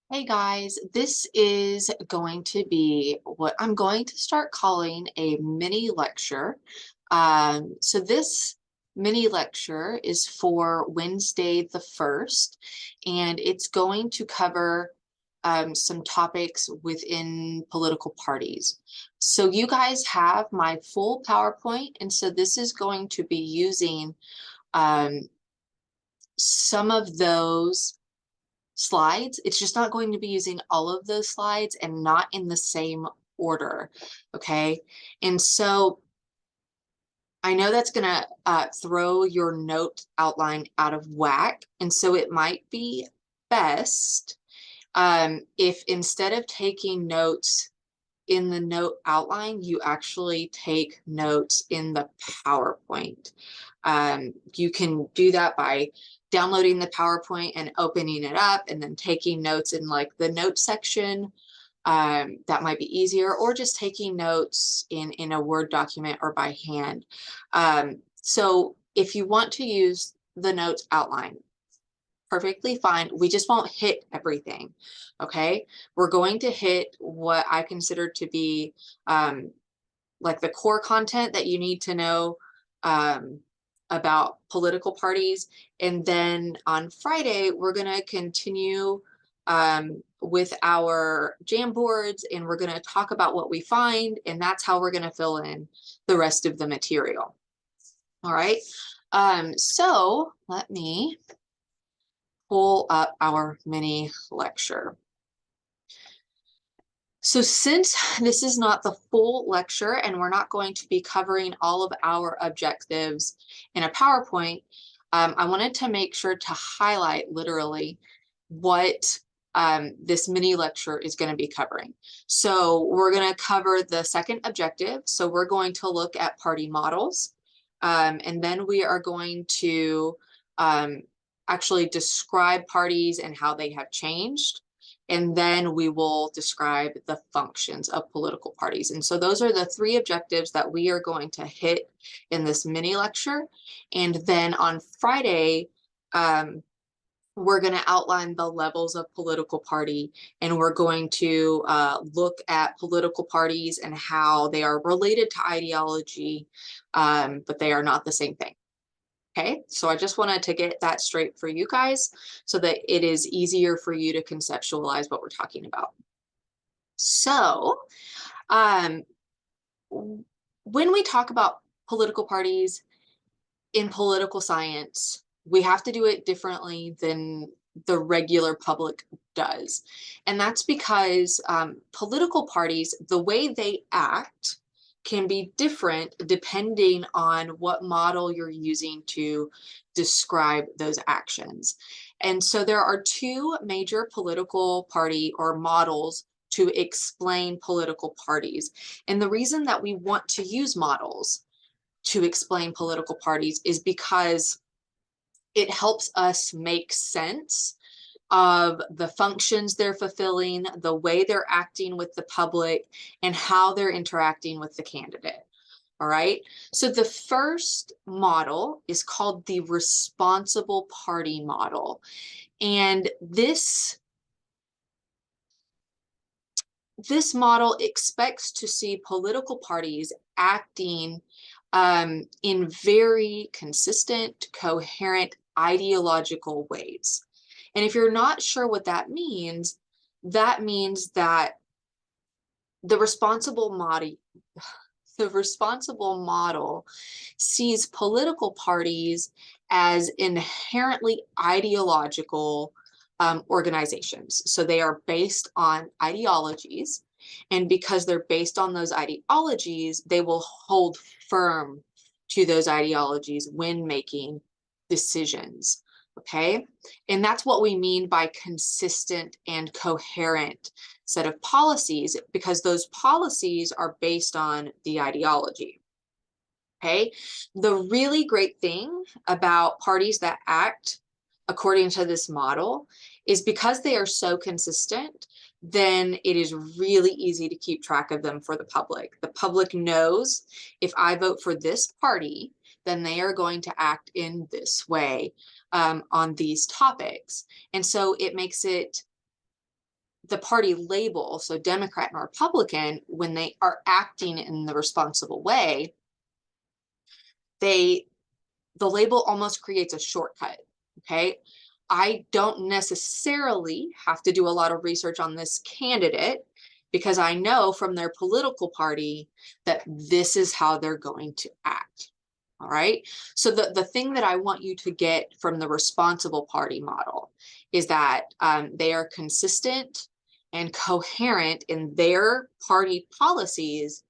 Hey guys, this is going to be what I'm going to start calling a mini lecture. So this mini lecture is for Wednesday the 1st, and it's going to cover some topics within political parties. So you guys have my full PowerPoint, and so this is going to be using um, some of those slides. It's just not going to be using all of those slides and not in the same order. Okay. And so I know that's going to throw your note outline out of whack. And so it might be best if instead of taking notes in the note outline, you actually take notes in the PowerPoint. You can do that by downloading the PowerPoint and opening it up and then taking notes in like the notes section. That might be easier, or just taking notes in a Word document or by hand. So if you want to use the notes outline, perfectly fine. We just won't hit everything. Okay. We're going to hit what I consider to be like the core content that you need to know um, about political parties. And then on Friday, we're going to continue with our Jamboards, and we're going to talk about what we find. And that's how we're going to fill in the rest of the material. All right. So let me pull up our mini lecture. So since this is not the full lecture and we're not going to be covering all of our objectives in a PowerPoint, I wanted to make sure to highlight literally what this mini lecture is going to be covering. So we're going to cover the second objective. So we're going to look at party models. And then we are going to actually describe parties and how they have changed. And then we will describe the functions of political parties. And so those are the three objectives that we are going to hit in this mini lecture. And then on Friday, we're going to outline the levels of political party, and we're going to look at political parties and how they are related to ideology, but they are not the same thing. Okay, so I just wanted to get that straight for you guys so that it is easier for you to conceptualize what we're talking about. So, um, when we talk about political parties in political science, we have to do it differently than the regular public does. And that's because political parties, the way they act, can be different depending on what model you're using to describe those actions. And so there are two major political party or models to explain political parties. And the reason that we want to use models to explain political parties is because it helps us make sense of the functions they're fulfilling, the way they're acting with the public, and how they're interacting with the candidate. All right. So the first model is called the responsible party model. And this model expects to see political parties acting in very consistent, coherent, ideological ways. And if you're not sure what that means that the responsible model, the responsible model sees political parties as inherently ideological organizations. So they are based on ideologies. And because they're based on those ideologies, they will hold firm to those ideologies when making decisions. Okay. And that's what we mean by consistent and coherent set of policies, because those policies are based on the ideology. Okay. The really great thing about parties that act according to this model is because they are so consistent, then it is really easy to keep track of them for the public. The public knows if I vote for this party, then they are going to act in this way on these topics. And so it makes it the party label, so Democrat and Republican, when they are acting in the responsible way, the label almost creates a shortcut, okay? I don't necessarily have to do a lot of research on this candidate because I know from their political party that this is how they're going to act. All right. So the thing that I want you to get from the responsible party model is that they are consistent and coherent in their party policies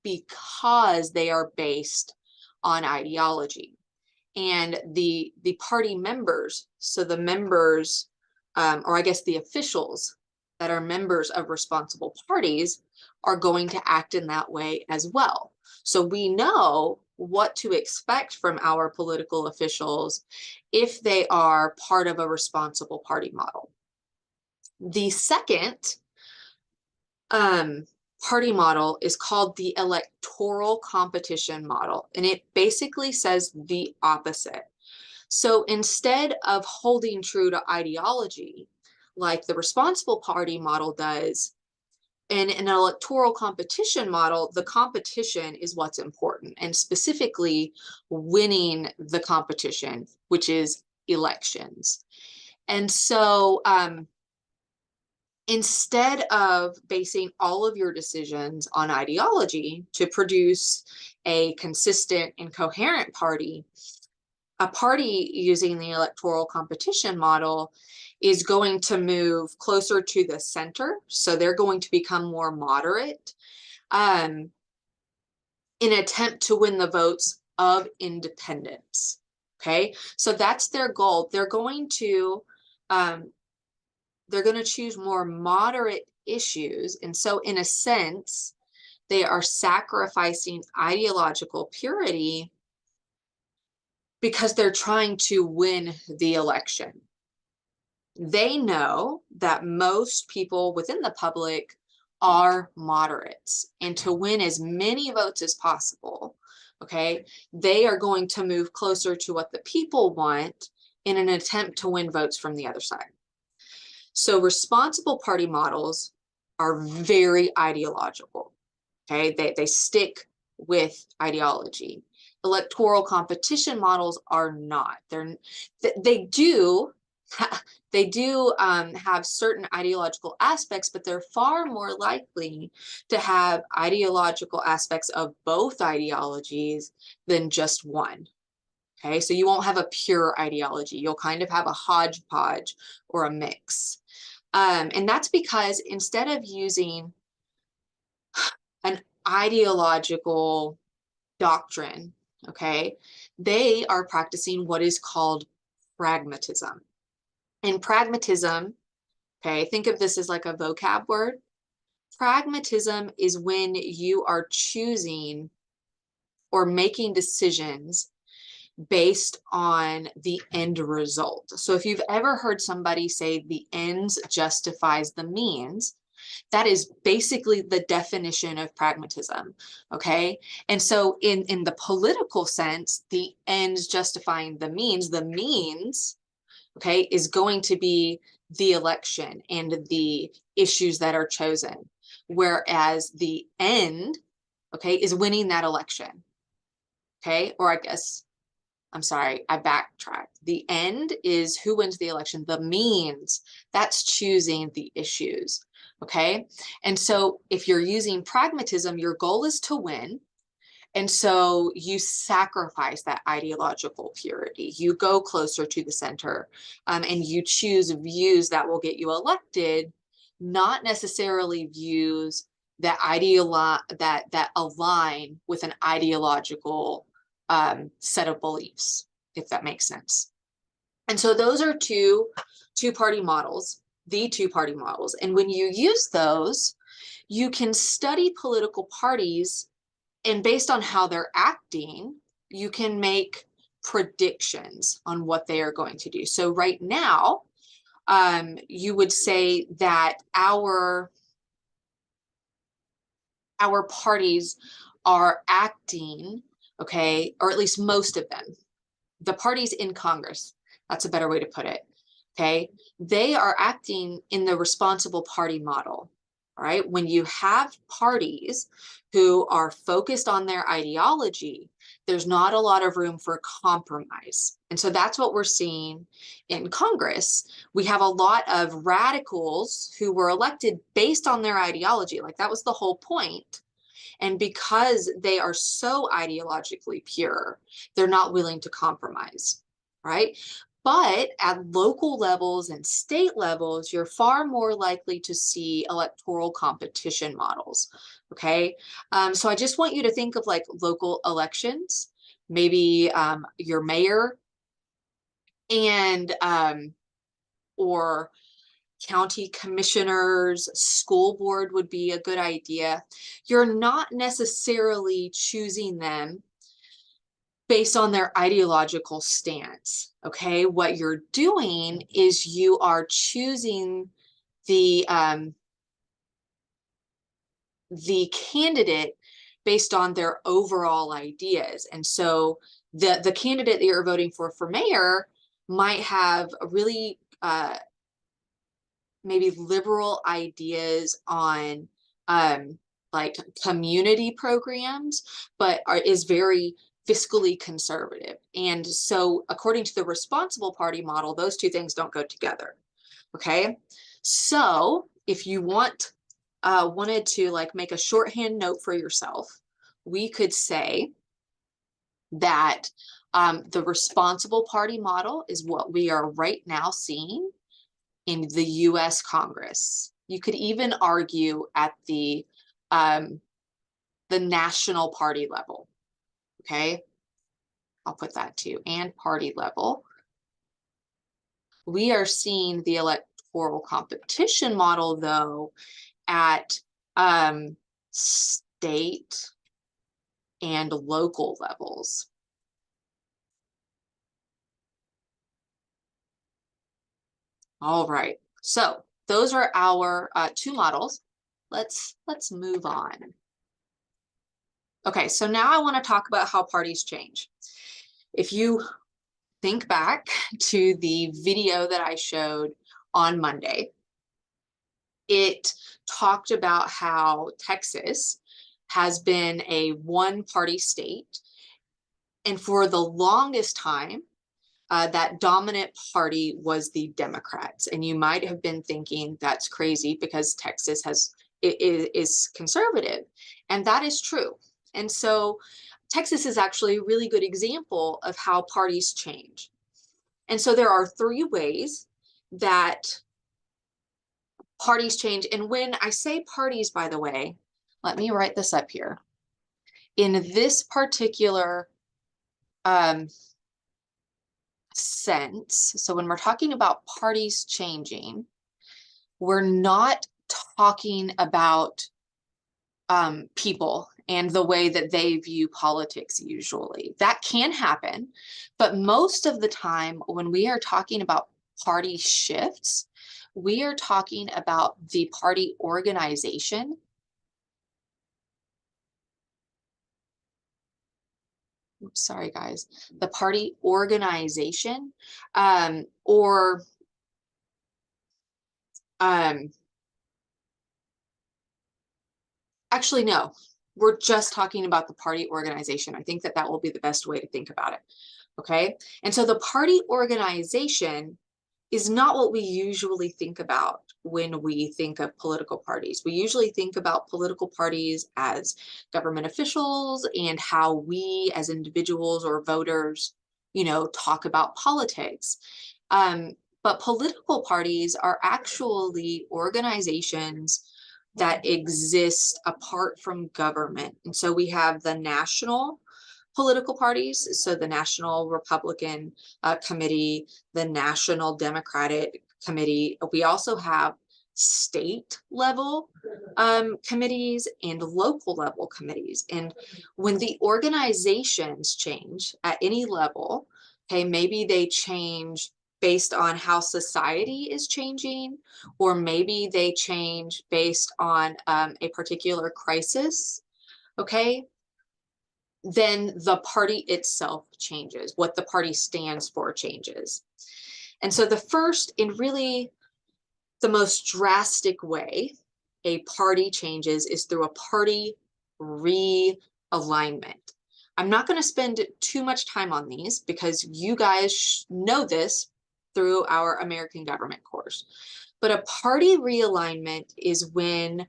because they are based on ideology. And the party members, so the members, or I guess the officials that are members of responsible parties are going to act in that way as well. So we know what to expect from our political officials if they are part of a responsible party model. The second party model is called the electoral competition model, and it basically says the opposite. So instead of holding true to ideology, like the responsible party model does, in an electoral competition model, the competition is what's important, and specifically winning the competition, which is elections. And so instead of basing all of your decisions on ideology to produce a consistent and coherent party, a party using the electoral competition model is going to move closer to the center. So they're going to become more moderate in an attempt to win the votes of independents. Okay, so that's their goal. They're going to choose more moderate issues. And so in a sense, they are sacrificing ideological purity because they're trying to win the election. They know that most people within the public are moderates, and to win as many votes as possible, okay, they are going to move closer to what the people want in an attempt to win votes from the other side. So responsible party models are very ideological, okay? They stick with ideology. Electoral competition models are not. They do have certain ideological aspects, but they're far more likely to have ideological aspects of both ideologies than just one. Okay, so you won't have a pure ideology. You'll kind of have a hodgepodge or a mix. And that's because instead of using an ideological doctrine, okay, they are practicing what is called pragmatism. And pragmatism, okay, think of this as like a vocab word. Pragmatism is when you are choosing or making decisions based on the end result. So if you've ever heard somebody say the ends justifies the means, that is basically the definition of pragmatism, okay? And so in the political sense, the ends justifying the means, okay, is going to be the election and the issues that are chosen, whereas the end, okay, is winning that election, okay? Or I guess, I'm sorry, I backtracked. The end is who wins the election. The means, that's choosing the issues, okay? And so if you're using pragmatism, your goal is to win. And so you sacrifice that ideological purity. You go closer to the center, and you choose views that will get you elected, not necessarily views that that align with an ideological set of beliefs, if that makes sense. And so those are two-party models, the two-party models. And when you use those, you can study political parties, and based on how they're acting, you can make predictions on what they are going to do. So right now, you would say that our parties are acting, okay, or at least most of them, the parties in Congress, that's a better way to put it, okay? They are acting in the responsible party model, right? When you have parties who are focused on their ideology, there's not a lot of room for compromise. And so that's what we're seeing in Congress. We have a lot of radicals who were elected based on their ideology. Like that was the whole point. And because they are so ideologically pure, they're not willing to compromise, right? But at local levels and state levels, you're far more likely to see electoral competition models, okay? So I just want you to think of like local elections, maybe your mayor and or county commissioners, school board would be a good idea. You're not necessarily choosing them based on their ideological stance, okay? What you're doing is you are choosing the candidate based on their overall ideas. And so the candidate that you're voting for mayor might have a really maybe liberal ideas on like community programs, but is very fiscally conservative. And so according to the responsible party model, those two things don't go together. Okay. So if you wanted to like make a shorthand note for yourself, we could say that the responsible party model is what we are right now seeing in the US Congress. You could even argue at the national party level, okay? I'll put that too, and party level. We are seeing the electoral competition model though at state and local levels. All right, so those are our two models. Let's move on. Okay, so now I want to talk about how parties change. If you think back to the video that I showed on Monday, it talked about how Texas has been a one-party state, and for the longest time, that dominant party was the Democrats. And you might have been thinking that's crazy because Texas is conservative, and that is true. And so Texas is actually a really good example of how parties change. And so there are three ways that parties change. And when I say parties, by the way, let me write this up here. In this particular sense, so when we're talking about parties changing, we're not talking about people and the way that they view politics usually. That can happen, but most of the time when we are talking about party shifts, we are talking about the party organization. Oops, sorry guys, the party organization or actually, no, we're just talking about the party organization. I think that that will be the best way to think about it. Okay. And so the party organization is not what we usually think about when we think of political parties. We usually think about political parties as government officials and how we as individuals or voters, you know, talk about politics. But political parties are actually organizations that exist apart from government. And so we have the national political parties, so the National Republican Committee, the National Democratic Committee. We also have state level committees and local level committees. And when the organizations change at any level, okay, maybe they change based on how society is changing, or maybe they change based on a particular crisis, okay, then the party itself changes. What the party stands for changes. And so the first and really the most drastic way a party changes is through a party realignment. I'm not going to spend too much time on these because you guys know this through our American government course. But a party realignment is when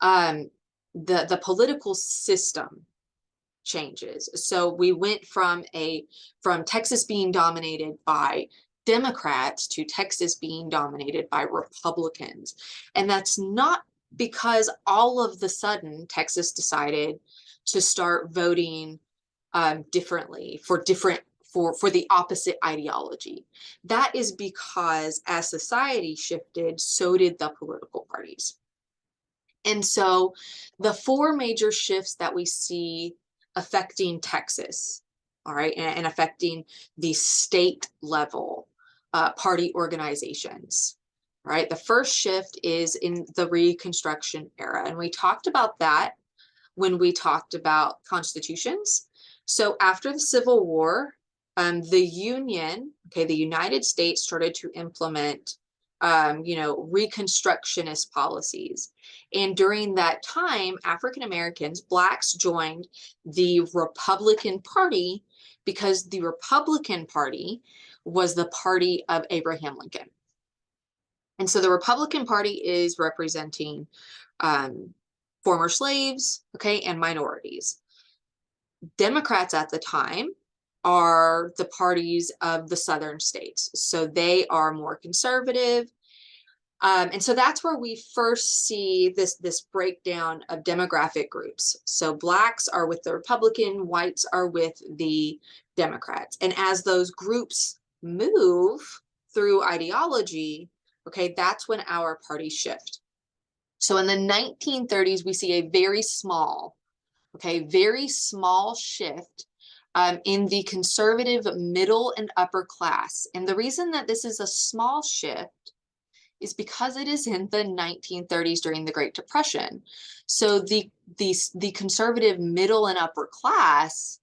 the political system changes. So we went from Texas being dominated by Democrats to Texas being dominated by Republicans. And that's not because all of the sudden Texas decided to start voting differently for the opposite ideology. That is because as society shifted, so did the political parties. And so the four major shifts that we see affecting Texas, all right, and affecting the state level party organizations, right? The first shift is in the Reconstruction era. And we talked about that when we talked about constitutions. So after the Civil War, the Union, okay, the United States started to implement, Reconstructionist policies. And during that time, African Americans, Blacks, joined the Republican Party because the Republican Party was the party of Abraham Lincoln. And so the Republican Party is representing former slaves, okay, and minorities. Democrats at the time are the parties of the southern states. So they are more conservative. And so that's where we first see this breakdown of demographic groups. So Blacks are with the Republican, whites are with the Democrats. And as those groups move through ideology, okay, that's when our parties shift. So in the 1930s, we see a very small shift in the conservative middle and upper class. And the reason that this is a small shift is because it is in the 1930s during the Great Depression. So the conservative middle and upper class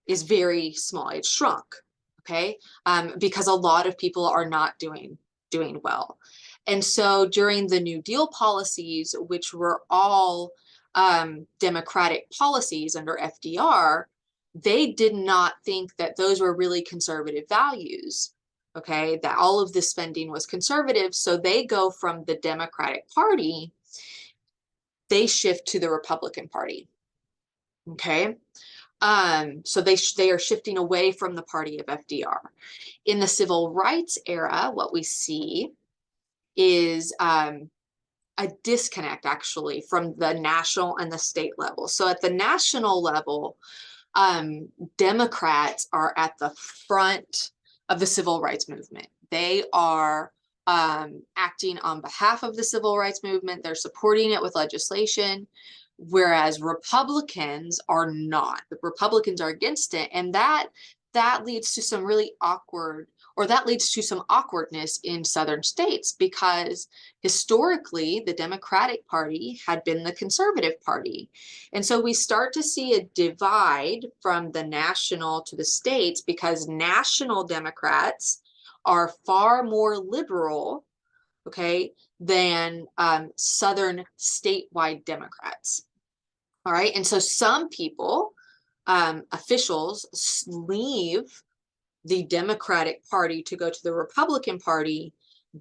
is very small. It's shrunk, okay? Because a lot of people are not doing well. And so during the New Deal policies, which were all democratic policies under FDR, they did not think that those were really conservative values, okay, that all of the spending was conservative. So they go from the Democratic Party, they shift to the Republican Party, okay? So they are shifting away from the party of FDR. In the civil rights era, what we see is a disconnect actually from the national and the state level. So at the national level, Democrats are at the front of the civil rights movement. They are acting on behalf of the civil rights movement. They're supporting it with legislation, whereas Republicans are not. The Republicans are against it, and that leads to some really awkwardness in southern states, because historically the Democratic Party had been the conservative party. And so we start to see a divide from the national to the states, because national Democrats are far more liberal, okay, than southern statewide Democrats. All right, and so some people, officials, leave the Democratic Party to go to the Republican Party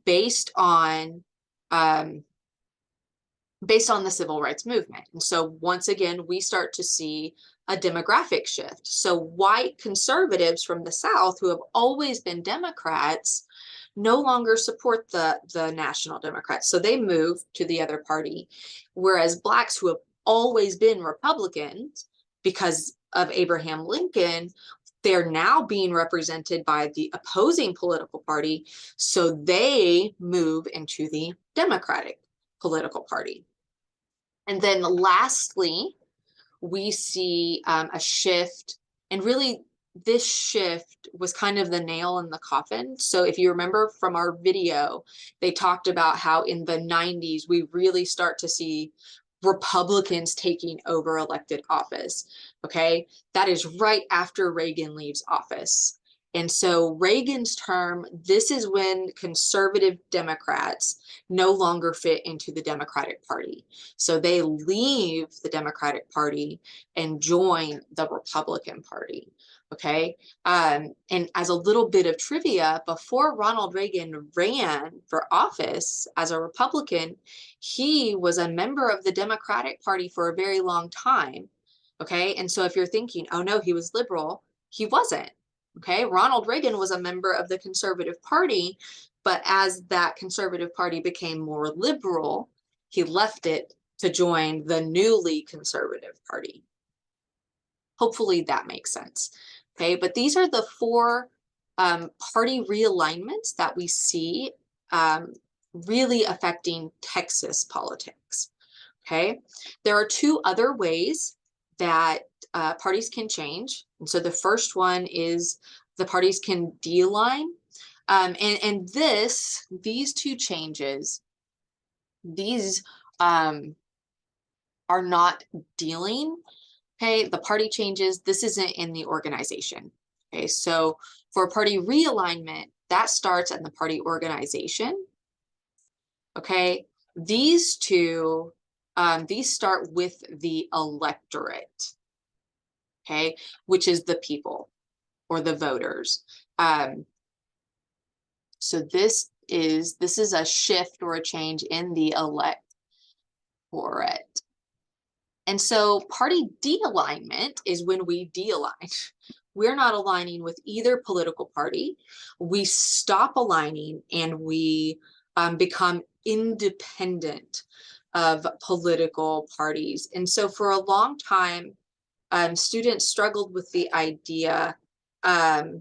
based on the civil rights movement. And so once again, we start to see a demographic shift. So white conservatives from the South, who have always been Democrats, no longer support the National Democrats. So they move to the other party, whereas Blacks, who have always been Republicans because of Abraham Lincoln, they're now being represented by the opposing political party, so they move into the Democratic political party. And then lastly, we see a shift, and really this shift was kind of the nail in the coffin. So if you remember from our video, they talked about how in the 90s, we really start to see Republicans taking over elected office, okay? That is right after Reagan leaves office. And so Reagan's term, this is when conservative Democrats no longer fit into the Democratic Party. So they leave the Democratic Party and join the Republican Party. Okay. And as a little bit of trivia, before Ronald Reagan ran for office as a Republican, he was a member of the Democratic Party for a very long time. Okay. And so if you're thinking, oh no, he was liberal, he wasn't. Okay. Ronald Reagan was a member of the Conservative Party, but as that Conservative Party became more liberal, he left it to join the newly Conservative Party. Hopefully that makes sense. Okay, but these are the four party realignments that we see really affecting Texas politics. Okay, there are two other ways that parties can change. And so the first one is the parties can de-align. And these two changes, these are not dealing. Okay, the party changes, this isn't in the organization. Okay, so for party realignment, that starts at the party organization. Okay, these two, these start with the electorate, okay, which is the people or the voters. So this is a shift or a change in the electorate. And so party de-alignment is when we de-align. We're not aligning with either political party. We stop aligning and we become independent of political parties. And so for a long time, students struggled with the idea. I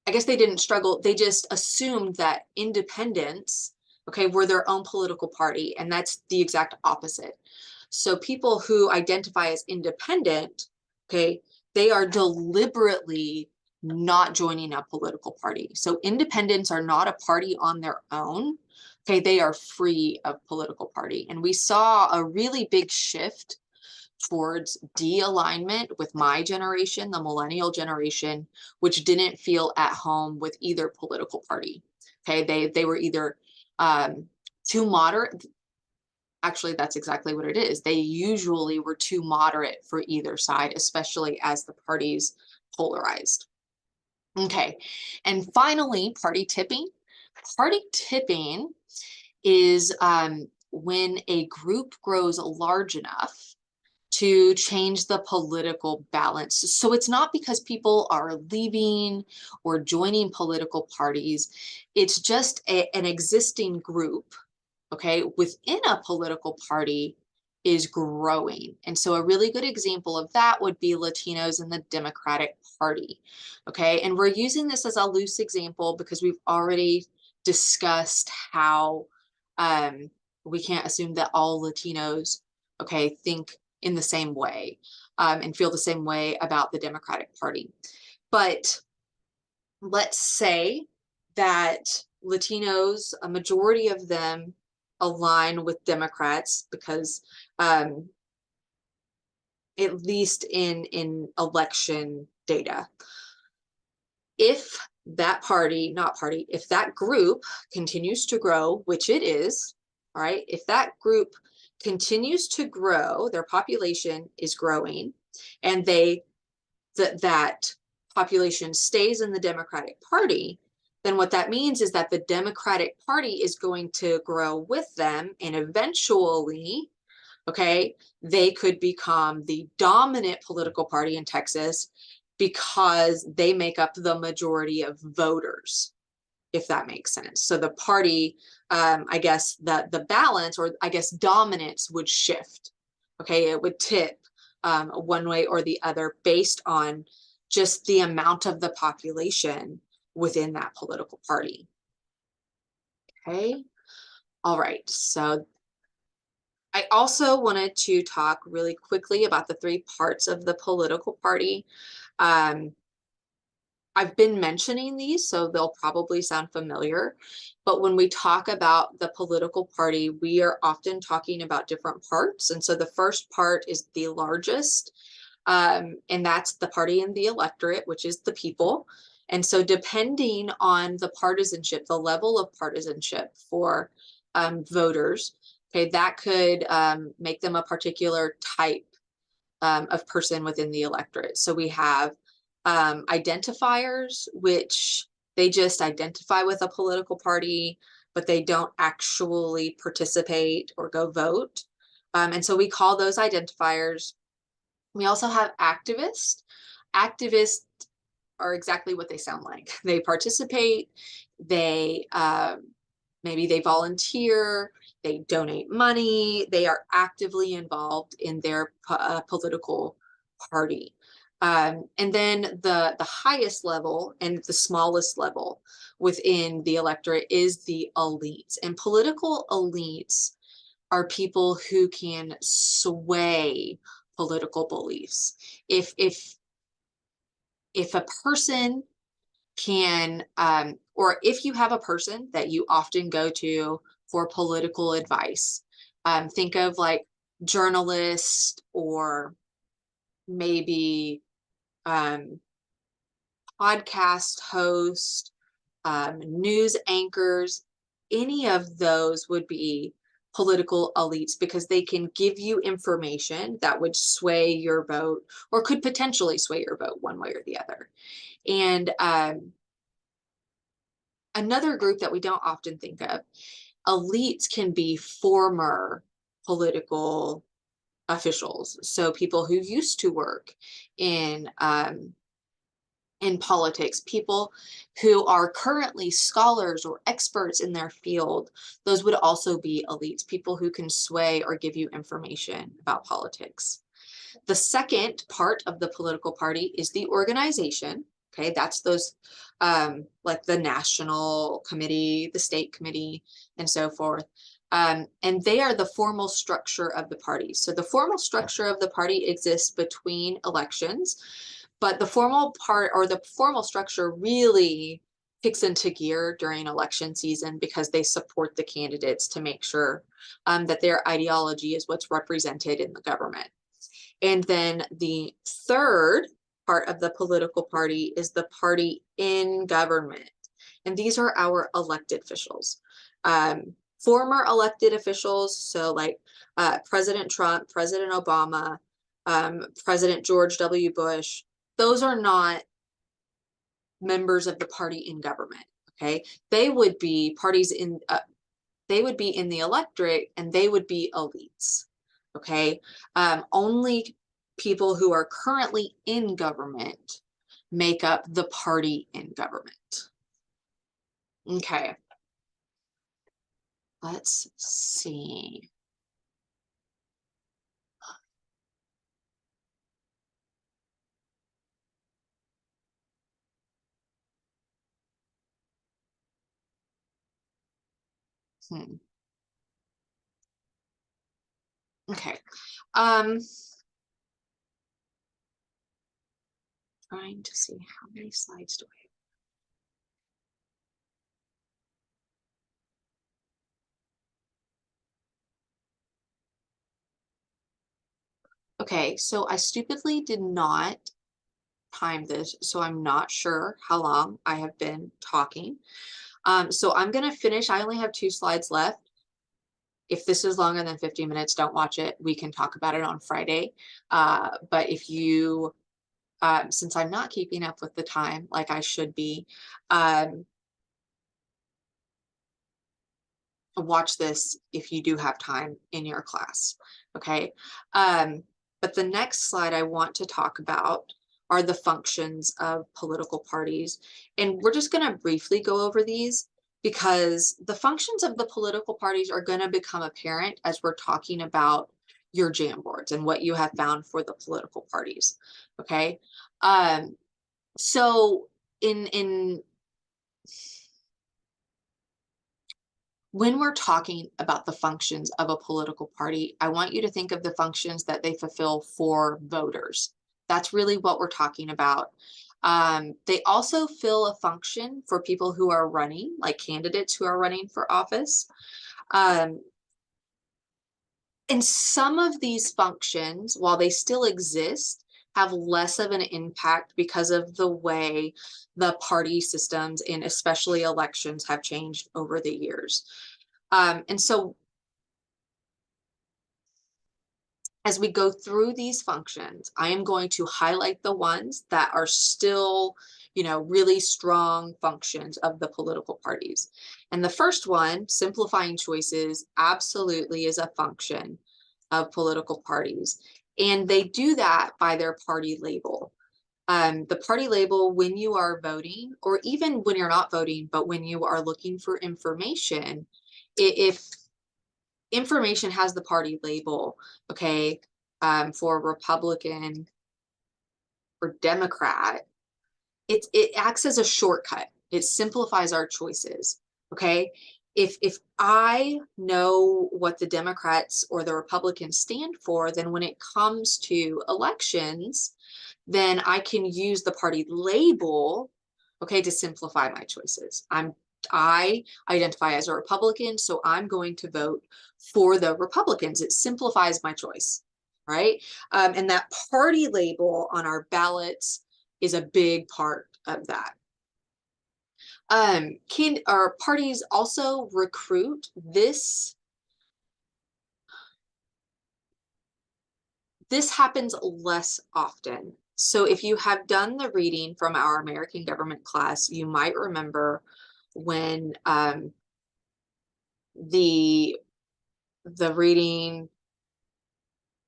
guess they didn't struggle. They just assumed that independents, okay, were their own political party, and that's the exact opposite. So people who identify as independent, okay, they are deliberately not joining a political party. So independents are not a party on their own, okay, they are free of political party. And we saw a really big shift towards de-alignment with my generation, the millennial generation, which didn't feel at home with either political party. Okay, they were either too moderate. Actually, that's exactly what it is. They usually were too moderate for either side, especially as the parties polarized. Okay, and finally, party tipping. Party tipping is when a group grows large enough to change the political balance. So it's not because people are leaving or joining political parties. It's just an existing group, okay, within a political party is growing. And so a really good example of that would be Latinos in the Democratic Party, okay? And we're using this as a loose example because we've already discussed how we can't assume that all Latinos, okay, think in the same way and feel the same way about the Democratic Party. But let's say that Latinos, a majority of them align with Democrats because at least in election data. If that party, if that group continues to grow, which it is, all right, if that group continues to grow, their population is growing, and that population stays in the Democratic Party, then what that means is that the Democratic Party is going to grow with them, and eventually, okay, they could become the dominant political party in Texas because they make up the majority of voters, if that makes sense. So the party, I guess the balance, or I guess dominance, would shift. Okay, it would tip one way or the other based on just the amount of the population within that political party. Okay, all right, so I also wanted to talk really quickly about the three parts of the political party. I've been mentioning these, so they'll probably sound familiar. But when we talk about the political party, we are often talking about different parts. And so the first part is the largest. And that's the party in the electorate, which is the people. And so depending on the partisanship, the level of partisanship for voters, okay, that could make them a particular type of person within the electorate. So we have identifiers, which they just identify with a political party, but they don't actually participate or go vote. And so we call those identifiers. We also have activists. Activists are exactly what they sound like. They participate, they maybe they volunteer, they donate money, they are actively involved in their political party. And then the highest level and the smallest level within the electorate is the elites. And political elites are people who can sway political beliefs. If a person can, or if you have a person that you often go to for political advice, think of like journalists or maybe podcast host, news anchors, any of those would be political elites because they can give you information that would sway your vote or could potentially sway your vote one way or the other. And another group that we don't often think of, elites can be former political officials. So people who used to work in politics, people who are currently scholars or experts in their field, those would also be elites, people who can sway or give you information about politics. The second part of the political party is the organization. Okay, that's those like the national committee, the state committee, and so forth. And they are the formal structure of the party. So the formal structure of the party exists between elections, but the formal part or the formal structure really kicks into gear during election season because they support the candidates to make sure that their ideology is what's represented in the government. And then the third part of the political party is the party in government. And these are our elected officials. Former elected officials, so like President Trump, President Obama, President George W. Bush, those are not members of the party in government, okay? They would be parties in, they would be in the electorate and they would be elites, okay? Only people who are currently in government make up the party in government. Okay. Let's see. Okay. Trying to see how many slides do I have. Okay, so I stupidly did not time this, so I'm not sure how long I have been talking. So I'm gonna finish. I only have 2 slides left. If this is longer than 50 minutes, don't watch it. We can talk about it on Friday. But if you, since I'm not keeping up with the time like I should be, watch this if you do have time in your class, okay? But the next slide I want to talk about are the functions of political parties. And we're just gonna briefly go over these because the functions of the political parties are gonna become apparent as we're talking about your Jamboards and what you have found for the political parties, okay? So when we're talking about the functions of a political party, I want you to think of the functions that they fulfill for voters. That's really what we're talking about. They also fill a function for people who are running, like candidates who are running for office. And some of these functions, while they still exist, have less of an impact because of the way the party systems and especially elections have changed over the years. And so as we go through these functions, I am going to highlight the ones that are still, really strong functions of the political parties. And the first one, simplifying choices, absolutely is a function of political parties. And they do that by their party label. The party label, when you are voting, or even when you're not voting, but when you are looking for information, if information has the party label, okay, for Republican or Democrat, it acts as a shortcut. It simplifies our choices, okay? If I know what the Democrats or the Republicans stand for, then when it comes to elections, then I can use the party label, okay, to simplify my choices. I identify as a Republican, so I'm going to vote for the Republicans. It simplifies my choice, right? And that party label on our ballots is a big part of that. Can our parties also recruit? This happens less often. So if you have done the reading from our American government class, you might remember when the reading,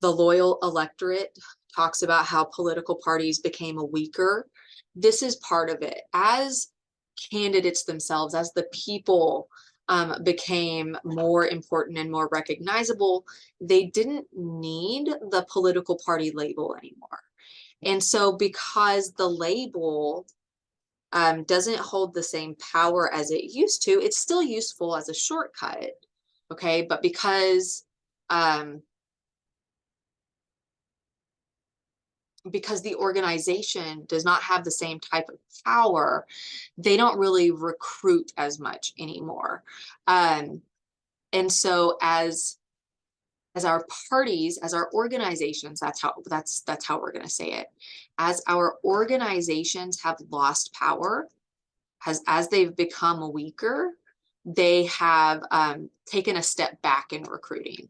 The Loyal Electorate, talks about how political parties became weaker. This is part of it. As candidates themselves, as the people became more important and more recognizable, they didn't need the political party label anymore. And so because the label doesn't hold the same power as it used to, it's still useful as a shortcut, okay? But because the organization does not have the same type of power, they don't really recruit as much anymore. And so as our parties, as our organizations, that's how we're going to say it. As our organizations have lost power, as they've become weaker, they have taken a step back in recruiting.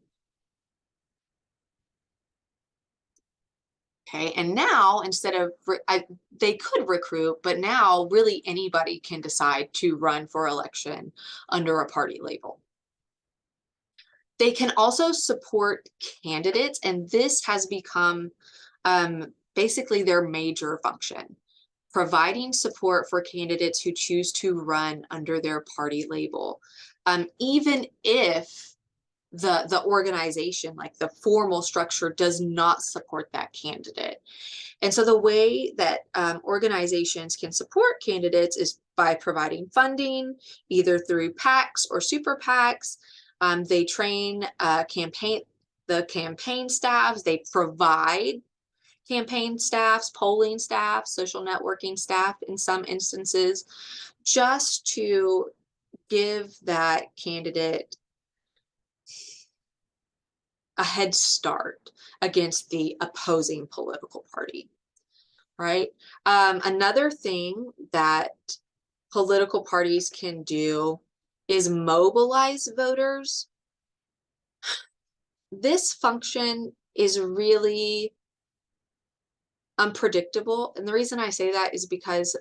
Okay, and now instead of, they could recruit, but now really anybody can decide to run for election under a party label. They can also support candidates, and this has become basically their major function, providing support for candidates who choose to run under their party label, even if the organization, like the formal structure, does not support that candidate. And so the way that organizations can support candidates is by providing funding, either through PACs or super PACs. They train the campaign staffs. They provide campaign staffs, polling staff, social networking staff in some instances, just to give that candidate a head start against the opposing political party, right? Another thing that political parties can do is mobilize voters. This function is really unpredictable. And the reason I say that is because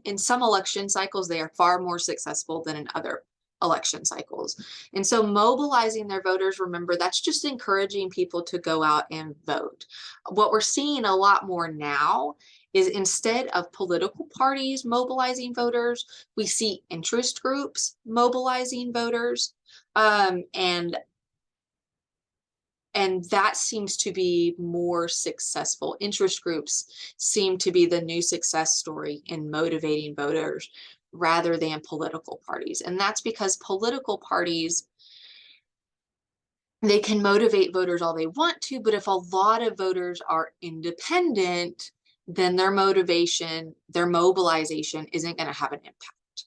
in some election cycles, they are far more successful than in other election cycles. And so mobilizing their voters, remember, that's just encouraging people to go out and vote. What we're seeing a lot more now is instead of political parties mobilizing voters, we see interest groups mobilizing voters. And that seems to be more successful. Interest groups seem to be the new success story in motivating voters rather than political parties. And that's because political parties, they can motivate voters all they want to, but if a lot of voters are independent, then their motivation, their mobilization isn't going to have an impact.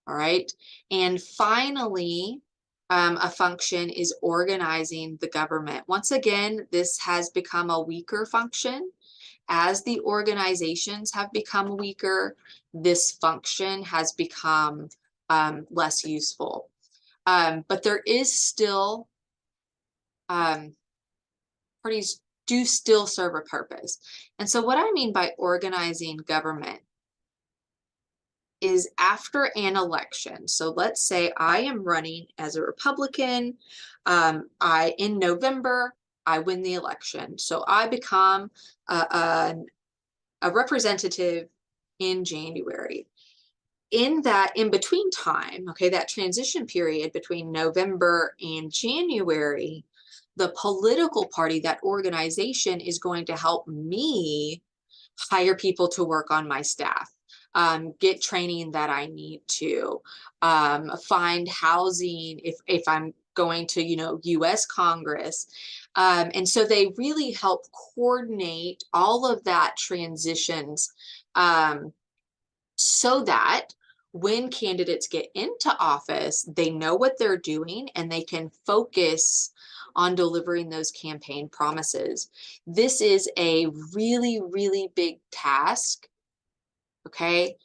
All right. And finally, a function is organizing the government. Once again, this has become a weaker function. as the organizations have become weaker, this function has become less useful. But there is still, parties do still serve a purpose. And so what I mean by organizing government is after an election. So let's say I am running as a Republican. In November, I win the election. So I become a representative in January. In that in between time, okay, that transition period between November and January, the political party, that organization, is going to help me hire people to work on my staff, get training that I need to, find housing if I'm going to, US Congress. And so they really help coordinate all of that transitions, so that when candidates get into office, they know what they're doing and they can focus on delivering those campaign promises. This is a really, really big task, okay,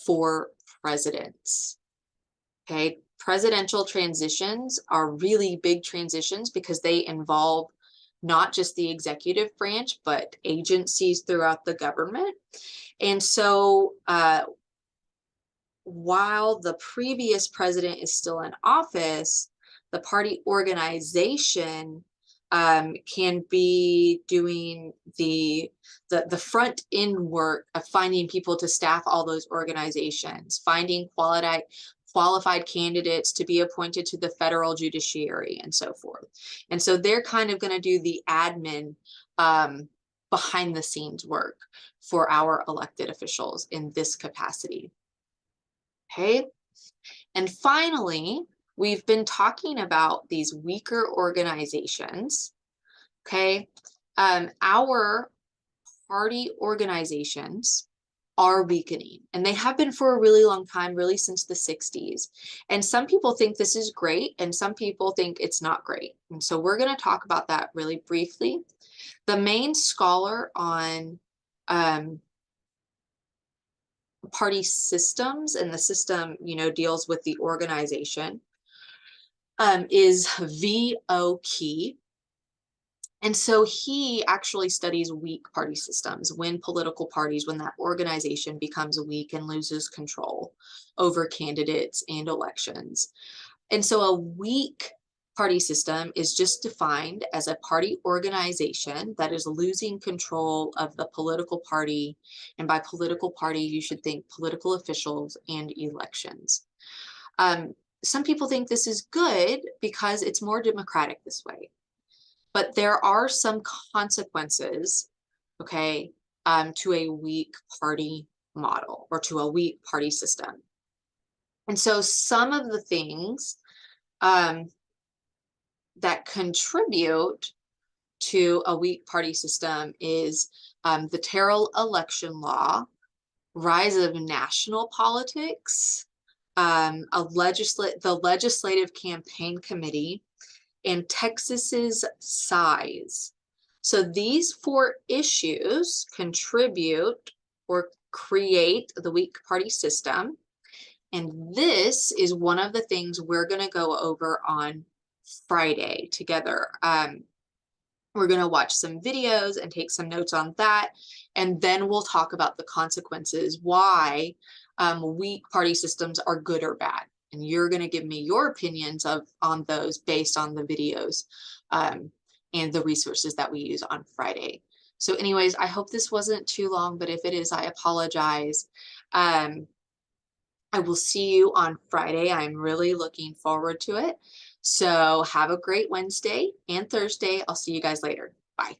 for presidents. Okay, presidential transitions are really big transitions because they involve not just the executive branch, but agencies throughout the government. And so while the previous president is still in office, the party organization can be doing the front end work of finding people to staff all those organizations, finding qualified candidates to be appointed to the federal judiciary and so forth. And so they're kind of going to do the admin behind the scenes work for our elected officials in this capacity. Okay. And finally, we've been talking about these weaker organizations. Okay. Our party organizations are weakening, and they have been for a really long time, really since the 60s. And some people think this is great, and some people think it's not great. And so we're going to talk about that really briefly. The main scholar on party systems, and the system, deals with the organization, is V. O'Key. And so he actually studies weak party systems, when that organization becomes weak and loses control over candidates and elections. And so a weak party system is just defined as a party organization that is losing control of the political party. And by political party, you should think political officials and elections. Some people think this is good because it's more democratic this way. But there are some consequences, okay, to a weak party model or to a weak party system. And so some of the things that contribute to a weak party system is the Terrell election law, rise of national politics, the legislative campaign committee, and Texas's size. So these 4 issues contribute or create the weak party system. And this is one of the things we're going to go over on Friday together. We're going to watch some videos and take some notes on that. And then we'll talk about the consequences, why weak party systems are good or bad. And you're going to give me your opinions on those based on the videos and the resources that we use on Friday. So anyways, I hope this wasn't too long, but if it is, I apologize. I will see you on Friday. I'm really looking forward to it. So have a great Wednesday and Thursday. I'll see you guys later. Bye.